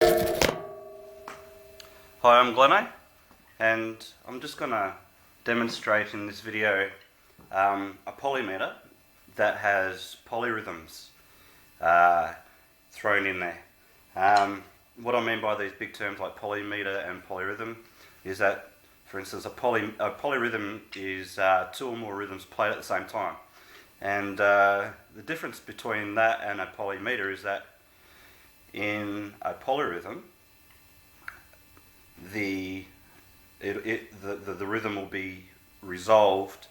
Hi, I'm Glenn, and I'm just going to demonstrate in this video a polymeter that has polyrhythms thrown in there. What I mean by these big terms like polymeter and polyrhythm is that, for instance, a polyrhythm is two or more rhythms played at the same time. And the difference between that and a polymeter is that in a polyrhythm, the rhythm will be resolved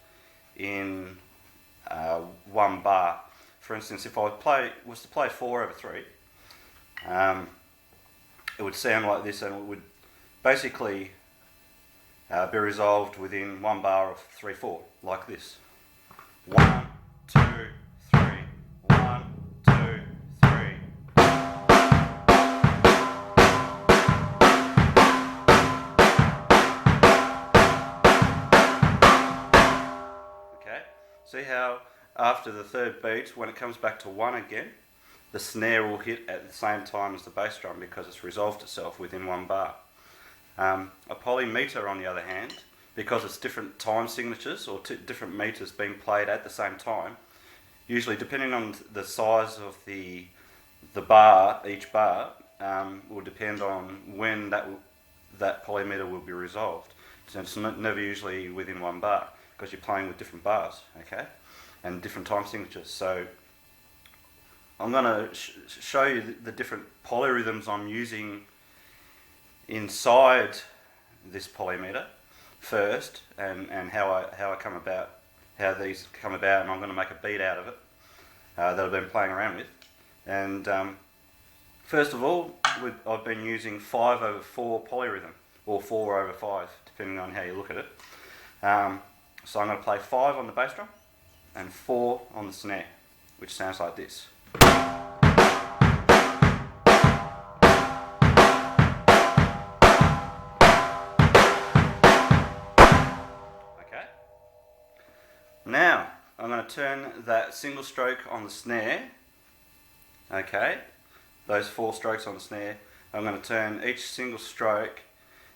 in one bar. For instance, if I was to play 4/3, it would sound like this, and it would basically be resolved within one bar of 3/4, like this. 1, 2, 3, 1, 2, 3. Okay, see how after the third beat, when it comes back to 1 again, the snare will hit at the same time as the bass drum because it's resolved itself within one bar. A polymeter, on the other hand, because it's different time signatures or different meters being played at the same time, usually depending on the size of the bar, each bar will depend on when that polymeter will be resolved. So it's never usually within one bar because you're playing with different bars, okay, and different time signatures. So I'm going to show you the different polyrhythms I'm using inside this polymeter first, and how these come about, and I'm going to make a beat out of it that I've been playing around with. And first of all, I've been using 5/4 polyrhythm, or 4/5, depending on how you look at it. So I'm going to play 5 on the bass drum and 4 on the snare, which sounds like this. Now, I'm going to turn that single stroke on the snare, okay, those 4 strokes on the snare, I'm going to turn each single stroke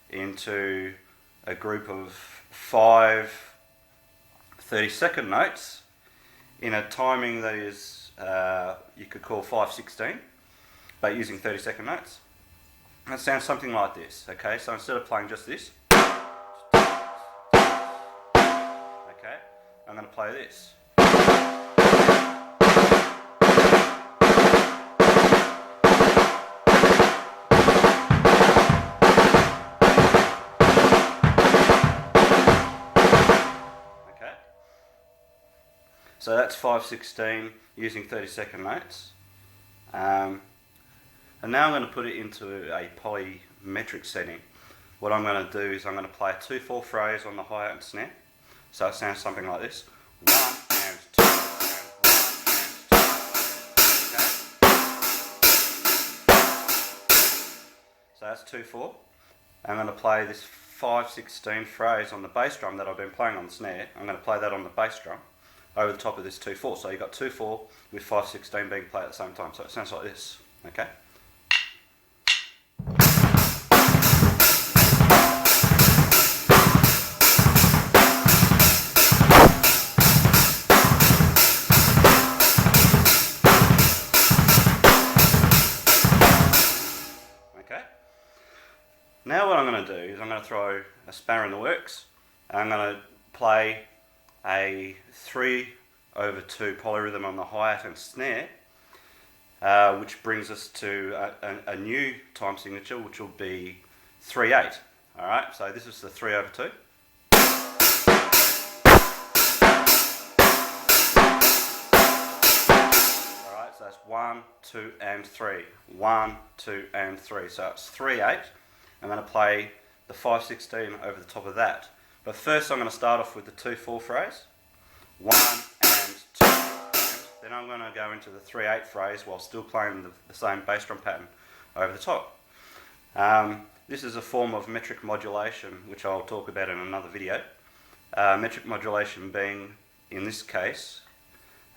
into a group of 5 30-second notes in a timing that is, you could call 5/16, but using 30-second notes. That sounds something like this, okay, so instead of playing just this, I'm going to play this. Okay. So that's 5/16 using 30-second notes. And now I'm going to put it into a polymetric setting. What I'm going to do is I'm going to play a 2/4 phrase on the hi-hat and snare. So it sounds something like this. 1 and 2 and 1 and 2. Okay? So that's 2/4. I'm going to play this 5/16 phrase on the bass drum that I've been playing on the snare. I'm going to play that on the bass drum over the top of this 2/4. So you've got 2/4 with 5/16 being played at the same time. So it sounds like this. Okay? Now what I'm going to do is I'm going to throw a spanner in the works. I'm going to play a 3/2 polyrhythm on the hi-hat and snare, which brings us to a new time signature, which will be 3/8. Alright, so this is the 3/2. Alright, so that's 1, 2 and 3. 1, 2 and 3. So it's 3/8. I'm going to play the 5/16 over the top of that. But first I'm going to start off with the 2/4 phrase. 1 and 2. And then I'm going to go into the 3/8 phrase while still playing the same bass drum pattern over the top. This is a form of metric modulation, which I'll talk about in another video. Metric modulation being, in this case,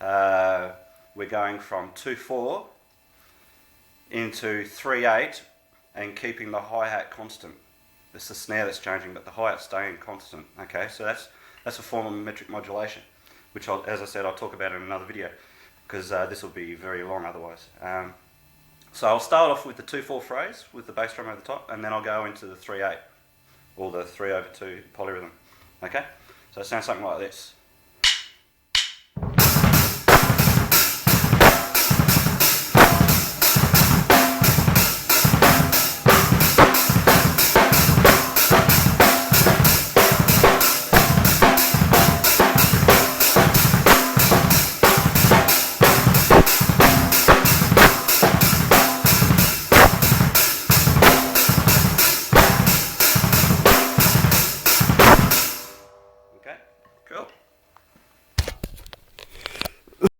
we're going from 2/4 into 3/8 and keeping the hi-hat constant. It's the snare that's changing, but the hi-hat's staying constant. Okay, so that's a form of metric modulation, which, as I said, I'll talk about in another video, because this will be very long otherwise. So I'll start off with the 2/4 phrase with the bass drum over the top, and then I'll go into the 3/8, or the 3/2 polyrhythm. Okay, so it sounds something like this.